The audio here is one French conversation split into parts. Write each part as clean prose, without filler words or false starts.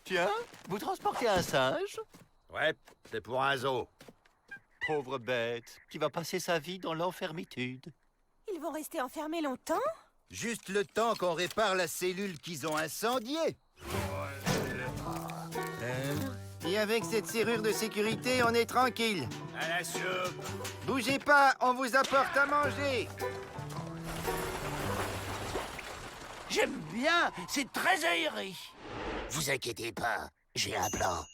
Tiens, vous transportez un singe? Ouais, c'est pour un zoo. Pauvre bête, qui va passer sa vie dans l'enfermitude. Ils vont rester enfermés longtemps? Juste le temps qu'on répare la cellule qu'ils ont incendiée. Et avec cette serrure de sécurité, on est tranquille. À la soupe. Bougez pas, on vous apporte à manger. J'aime bien, c'est très aéré. Vous inquiétez pas, j'ai un plan.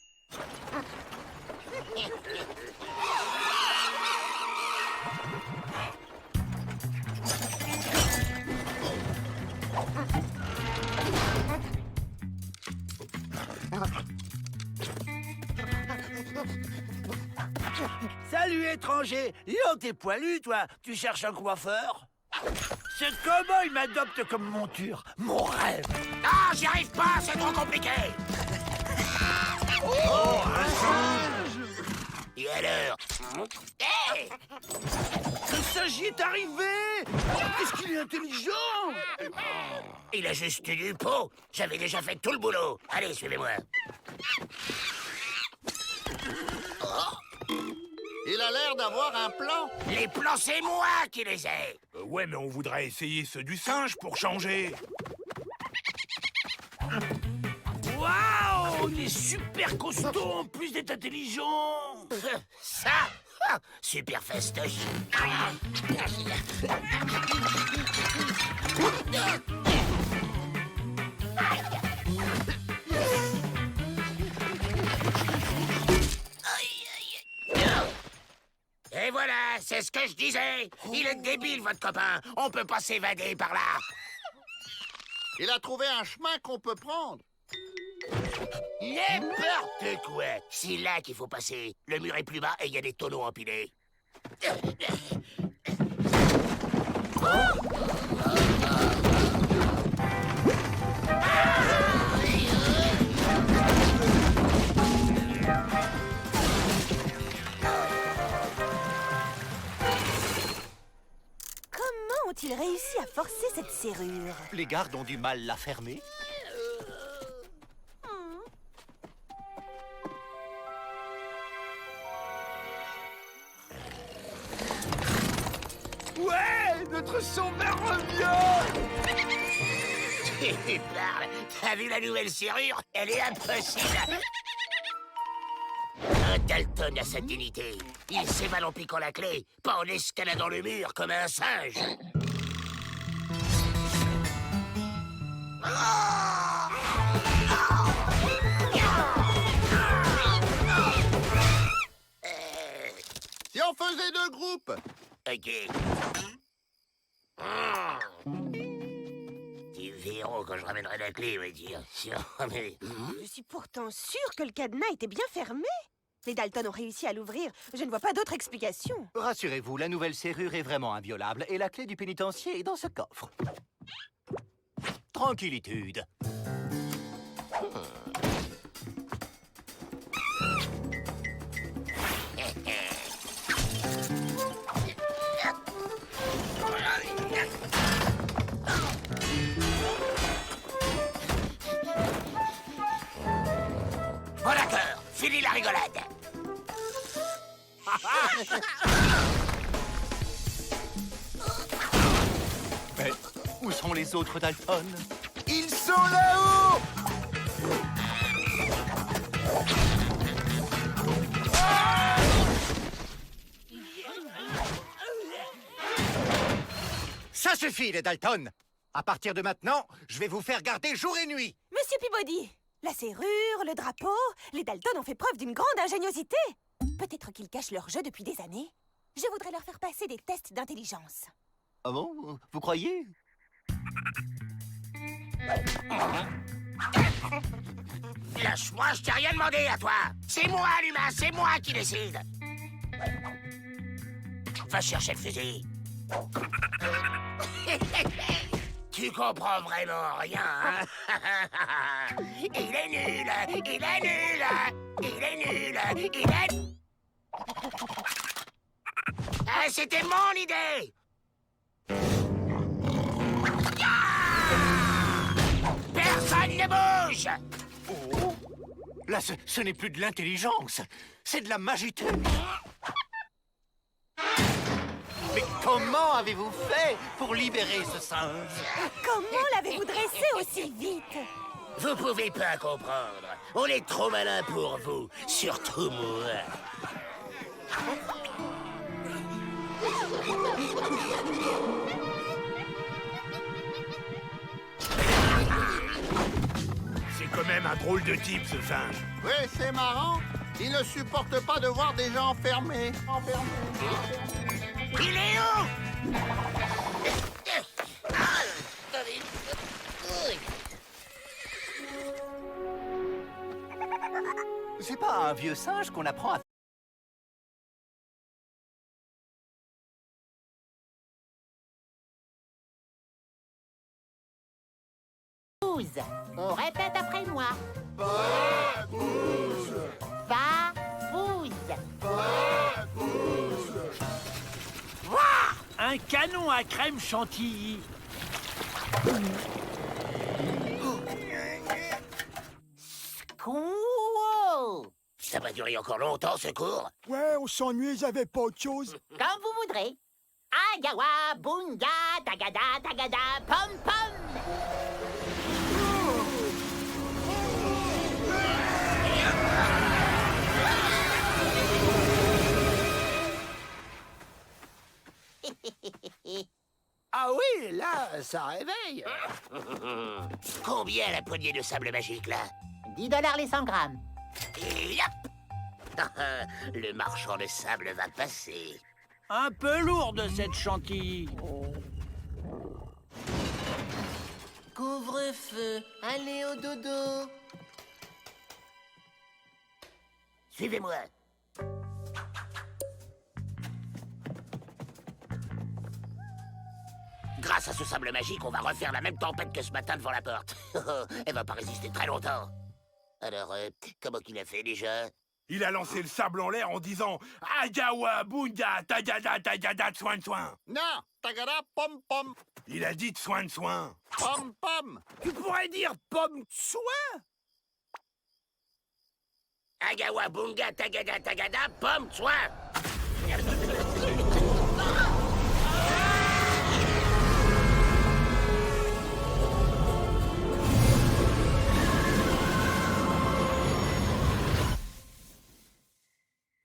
Salut étranger. Yo, t'es poilu, toi. Tu cherches un coiffeur? Ce cow-boy m'adopte comme monture. Mon rêve. Ah, j'y arrive pas, c'est trop compliqué. Oh, un singe. Et alors? Hey! Le singe y est arrivé. Qu'est-ce qu'il est intelligent. Il a juste du pot. J'avais déjà fait tout le boulot. Allez, suivez-moi. Il a l'air d'avoir un plan. Les plans, c'est moi qui les ai. Ouais, mais on voudrait essayer ceux du singe pour changer. Waouh, il est super costaud en plus d'être intelligent. Ça, super fastoche. Et voilà, c'est ce que je disais. Il est débile, votre copain. On peut pas s'évader par là. Il a trouvé un chemin qu'on peut prendre. N'importe quoi. C'est là qu'il faut passer. Le mur est plus bas et il y a des tonneaux empilés. Comment ont-ils réussi à forcer cette serrure? Les gardes ont du mal la fermer. Ouais, notre sauveur revient. Tu parles. T'as vu la nouvelle serrure? Elle est impossible. Un Dalton a sa dignité. Il s'évade en piquant la clé, pas en escaladant le mur comme un singe. Si on faisait deux groupes. Ok. Tu verras quand je ramènerai la clé, va dire. Mais... Je suis pourtant sûre que le cadenas était bien fermé. Les Dalton ont réussi à l'ouvrir. Je ne vois pas d'autre explication. Rassurez-vous, la nouvelle serrure est vraiment inviolable et la clé du pénitencier est dans ce coffre. Tranquillitude. Bon d'accord, fini la rigolade. Mais où sont les autres Dalton? Ils sont là-haut. Ça suffit, les Dalton! À partir de maintenant, je vais vous faire garder jour et nuit! Monsieur Peabody, la serrure, le drapeau, les Dalton ont fait preuve d'une grande ingéniosité. Peut-être qu'ils cachent leur jeu depuis des années. Je voudrais leur faire passer des tests d'intelligence. Ah bon? Vous croyez? Lâche-moi, je t'ai rien demandé à toi. C'est moi, l'humain, c'est moi qui décide. Va chercher le fusil. Tu comprends vraiment rien, hein? Il est nul, il est nul, il est nul, il est... c'était mon idée! Personne ne bouge! Oh. Là, ce n'est plus de l'intelligence, c'est de la magie. Mais comment avez-vous fait pour libérer ce singe? Comment l'avez-vous dressé aussi vite? Vous pouvez pas comprendre. On est trop malin pour vous, surtout moi. C'est quand même un drôle de type, ce singe. Oui, c'est marrant. Il ne supporte pas de voir des gens enfermés. Il est où? C'est pas un vieux singe qu'on apprend à... On répète après moi. Babouze. Babouze. Un canon à crème chantilly. Cool. Ça va durer encore longtemps, ce cours? Ouais, on s'ennuie, ils avaient pas autre chose. Comme vous voudrez. Agawa, bunga, tagada, tagada, pom pom. Ah oui, là, ça réveille. Combien la poignée de sable magique, là? $10 les 100 grammes. Et hop! Le marchand de sable va passer. Un peu lourde, cette chantilly. Couvre-feu, allez au dodo. Suivez-moi. Grâce à ce sable magique, on va refaire la même tempête que ce matin devant la porte. Elle va pas résister très longtemps. Alors, comment qu'il a fait déjà? Il a lancé le sable en l'air en disant « Agawa, bunga, tagada, tagada, soin de soin Non, tagada, pom pom, ». Il a dit de soin de soin. pom pom. Tu pourrais dire pomme de soin. Agawa, bunga, tagada, tagada, pomme, soin.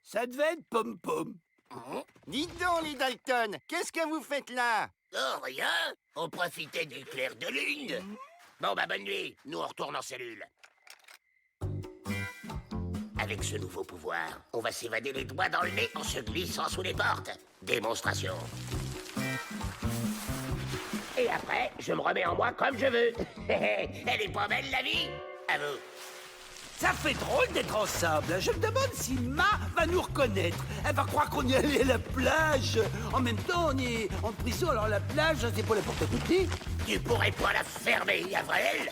Ça devait être pom pom. Dites donc, les Dalton, qu'est-ce que vous faites là? Oh, rien. On profitait du clair de lune. Bon, bah, bonne nuit. Nous, on retourne en cellule. Avec ce nouveau pouvoir, on va s'évader les doigts dans le nez en se glissant sous les portes. Démonstration. Et après, je me remets en moi comme je veux. Elle est pas belle, la vie? À vous. Ça fait drôle d'être en sable. Je me demande si Ma va nous reconnaître. Elle va croire qu'on est allé à la plage. En même temps, on est en prison, alors la plage, c'est pour n'importe qui. Tu pourrais pas la fermer, Avril?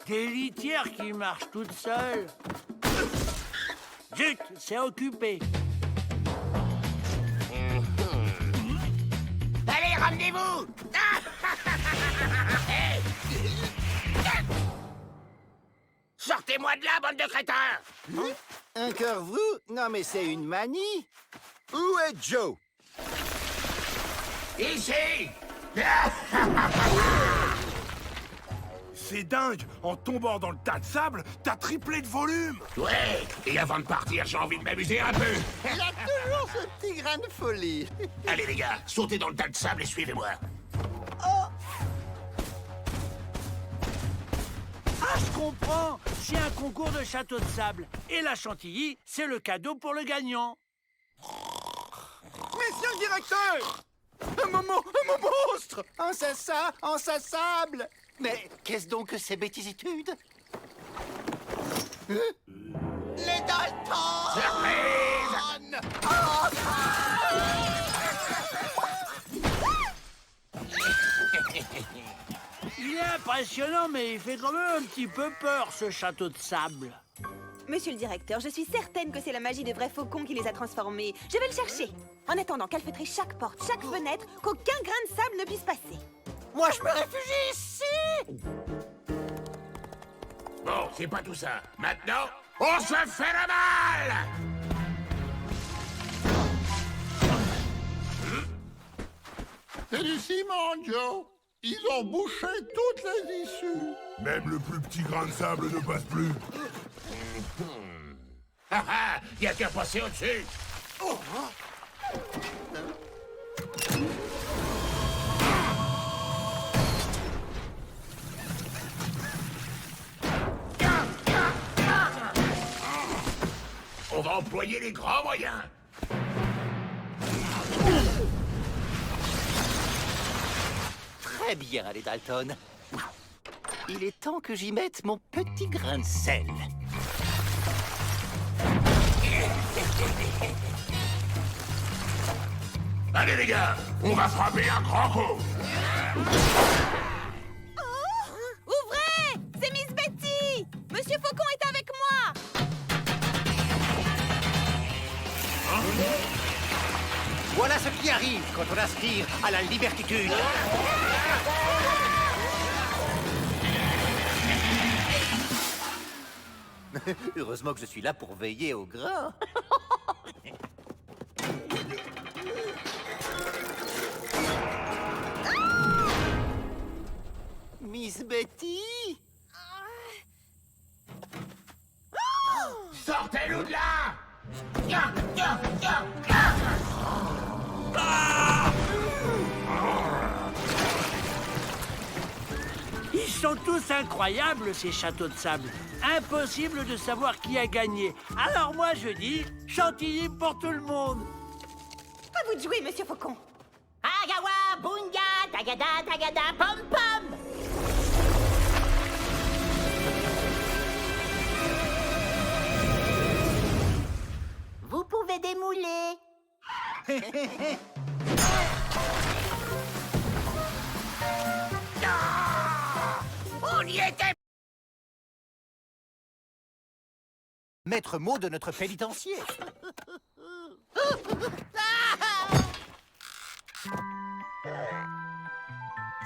Des litières qui marchent toutes seules. Zut, c'est occupé. Allez, ramenez-vous! Hey! Sortez-moi de là, bande de crétins! Encore vous? Non, mais c'est une manie. Où est Joe? Ici! C'est dingue. En tombant dans le tas de sable, t'as triplé de volume. Ouais, et avant de partir, j'ai envie de m'amuser un peu. Il a toujours ce petit grain de folie. Allez, les gars, sautez dans le tas de sable et suivez-moi. Ah, je comprends. C'est un concours de château de sable. Et la chantilly, c'est le cadeau pour le gagnant. Monsieur le directeur! Un monstre! En sa sable! Mais qu'est-ce donc que ces bêtisitudes? Les Dalton! Surprise! Il est impressionnant, mais il fait quand même un petit peu peur, ce château de sable. Monsieur le directeur, je suis certaine que c'est la magie de vrai faucon qui les a transformés. Je vais le chercher. En attendant, calfeutrer chaque porte, chaque fenêtre, qu'aucun grain de sable ne puisse passer. Moi, je me réfugie ici. Bon, c'est pas tout ça. Maintenant, on se fait la malle. C'est du ciment, Joe. Ils ont bouché toutes les issues. Même le plus petit grain de sable ne passe plus. Ah ah, y a qu'à passer au-dessus. On va employer les grands moyens. Très bien, les Dalton. Il est temps que j'y mette mon petit grain de sel. Allez les gars, on va frapper un grand coup. Ouvrez! C'est Miss Betty! Monsieur Faucon est avec moi! Voilà ce qui arrive quand on aspire à la libertitude. Heureusement que je suis là pour veiller au grain. Miss Betty? Sortez-nous de là. Ils sont tous incroyables, ces châteaux de sable. Impossible de savoir qui a gagné. Alors moi, je dis chantilly pour tout le monde. À vous de jouer, Monsieur Faucon. Agawa, bunga, tagada, tagada, pom pom. Vous pouvez démouler. On y était. Maître mot de notre pénitencier.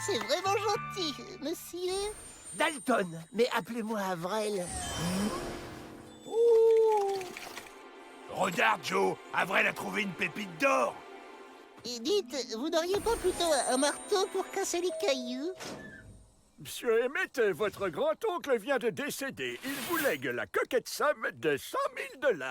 C'est vraiment gentil, monsieur. Dalton, mais appelez-moi Avril. Regarde, Joe, Avril a trouvé une pépite d'or. Et dites, vous n'auriez pas plutôt un marteau pour casser les cailloux? Monsieur Emmett, votre grand-oncle vient de décéder. Il vous lègue la coquette somme de 100 000 $.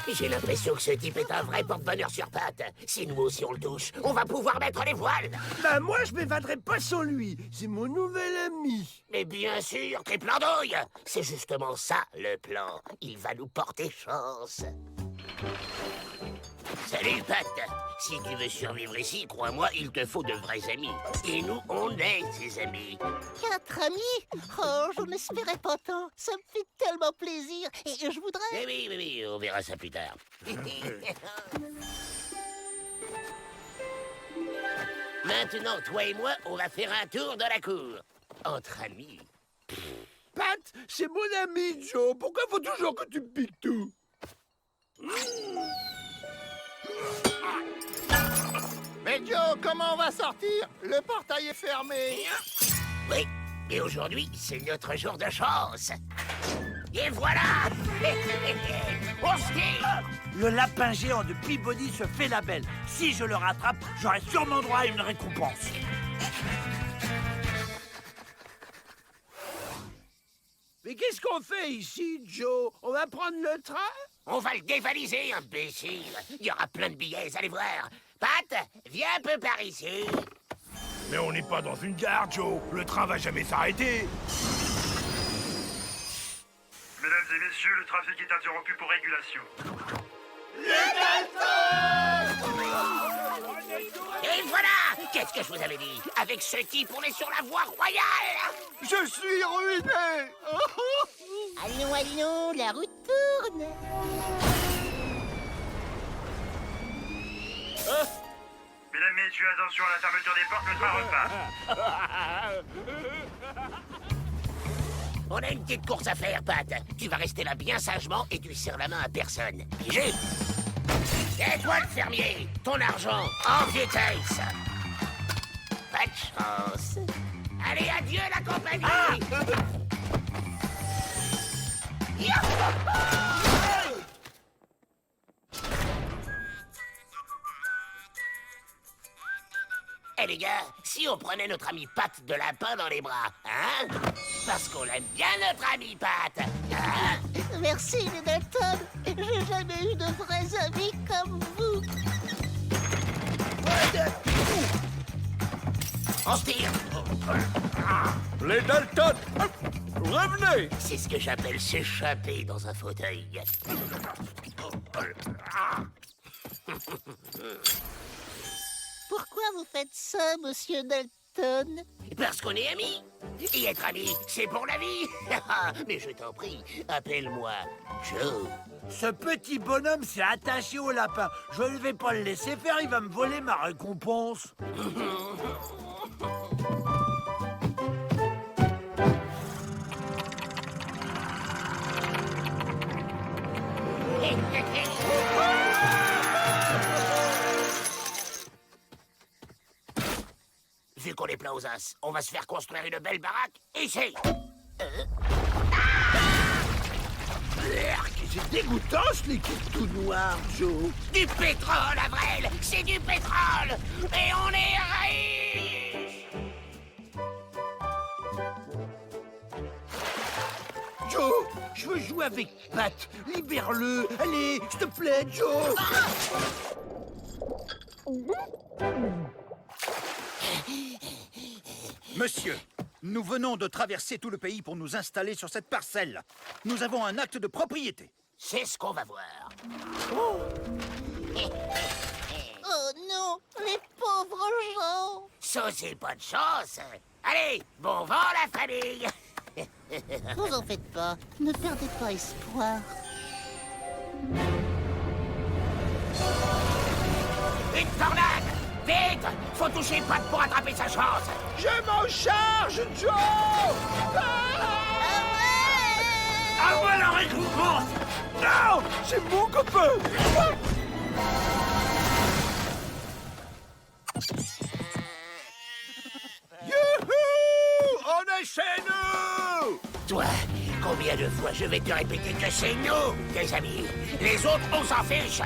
J'ai l'impression que ce type est un vrai porte-bonheur sur pattes. Si nous aussi on le touche, on va pouvoir mettre les voiles. Ben moi, je m'évaderai pas sans lui. C'est mon nouvel ami. Mais bien sûr, triple andouille. C'est justement ça, le plan. Il va nous porter chance. Salut, Pat. Si tu veux survivre ici, crois-moi, il te faut de vrais amis. Et nous, on est ses amis. 4 amis? Oh, je n'espérais pas tant. Ça me fait tellement plaisir. Et je voudrais... Eh oui, oui, oui, on verra ça plus tard. Maintenant, toi et moi, on va faire un tour de la cour. Entre amis. Pat, c'est mon ami, Joe. Pourquoi faut toujours que tu me piques tout? Mais Joe, comment on va sortir? Le portail est fermé. Oui, et aujourd'hui, c'est notre jour de chance. Et voilà. On se tire. Le lapin géant de Peabody se fait la belle. Si je le rattrape, j'aurai sûrement droit à une récompense. Mais qu'est-ce qu'on fait ici, Joe? On va prendre le train? On va le dévaliser, imbécile. Il y aura plein de billets, allez voir. Pat, viens un peu par ici. Mais on n'est pas dans une gare, Joe. Le train va jamais s'arrêter. Mesdames et messieurs, le trafic est interrompu pour régulation. Et voilà. Qu'est-ce que je vous avais dit? Avec ce type, on est sur la voie royale. Je suis ruiné. Allons, allons, la route tourne. Mesdames, messieurs, attention à la fermeture des portes, le train repart. On a une petite course à faire, Pat. Tu vas rester là bien sagement et tu serres la main à personne. Pigé? Et toi, le fermier, ton argent en vitesse. Pas de chance. Allez, adieu la compagnie. Eh les gars, si on prenait notre ami Pat de lapin dans les bras, hein? Parce qu'on aime bien notre ami Pat, hein? Merci, les Dalton. J'ai jamais eu de vrais amis comme vous. On se tire. Les Dalton, revenez! C'est ce que j'appelle s'échapper dans un fauteuil. Pourquoi vous faites ça, monsieur Dalton? Parce qu'on est amis. Et être ami, c'est pour la vie. Mais je t'en prie, appelle-moi Joe. Ce petit bonhomme s'est attaché au lapin. Je ne vais pas le laisser faire, il va me voler ma récompense. Vu qu'on est plein aux as, on va se faire construire une belle baraque ici. C'est dégoûtant ce liquide tout noir, Joe. Du pétrole, Avril, c'est du pétrole. Et on est riche. Joe, je veux jouer avec Pat. Libère-le. Allez, s'il te plaît, Joe. Monsieur, nous venons de traverser tout le pays pour nous installer sur cette parcelle. Nous avons un acte de propriété. C'est ce qu'on va voir. Oh non, les pauvres gens. Ça, c'est pas de chance. Allez, bon vent, la famille. Vous en faites pas. Ne perdez pas espoir. Une tornade. Vite, faut toucher Pat pour attraper sa chance. Je m'en charge, Joe! À moi la récompense. Non! C'est mon copain! Youhou! On est chez nous! Toi, combien de fois je vais te répéter que c'est nous, tes amis. Les autres, on s'en fiche.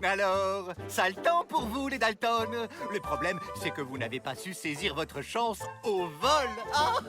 Alors, sale temps pour vous, les Dalton. Le problème, c'est que vous n'avez pas su saisir votre chance au vol. Ah